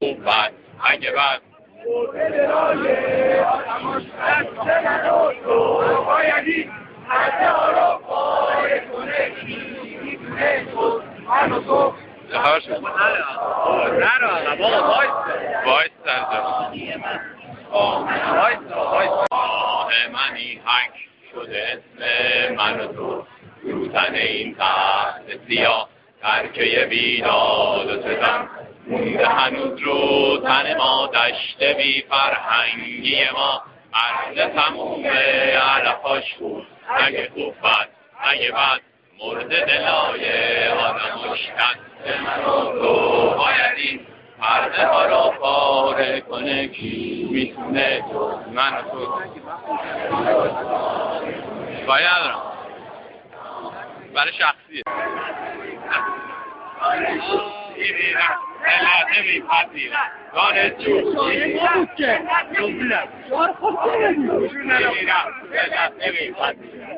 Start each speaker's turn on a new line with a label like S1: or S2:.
S1: بعد اگه بعد خبر شد وایس منی حک شده اسم من و تو روتن این تحت سیاه ترکه بیداد و ستم مونده هنوز رو تن ما دشت بی فرهنگی ما عرض تموم علفاش بود اگه خوب بد اگه بد مرد دلای آدمش دست من و تو باید این پرده ها را پاره کنه کی میتونه من و تو باید ندارم برای شخصیه نمی پذیرم دانه جوشی نمی پذیرم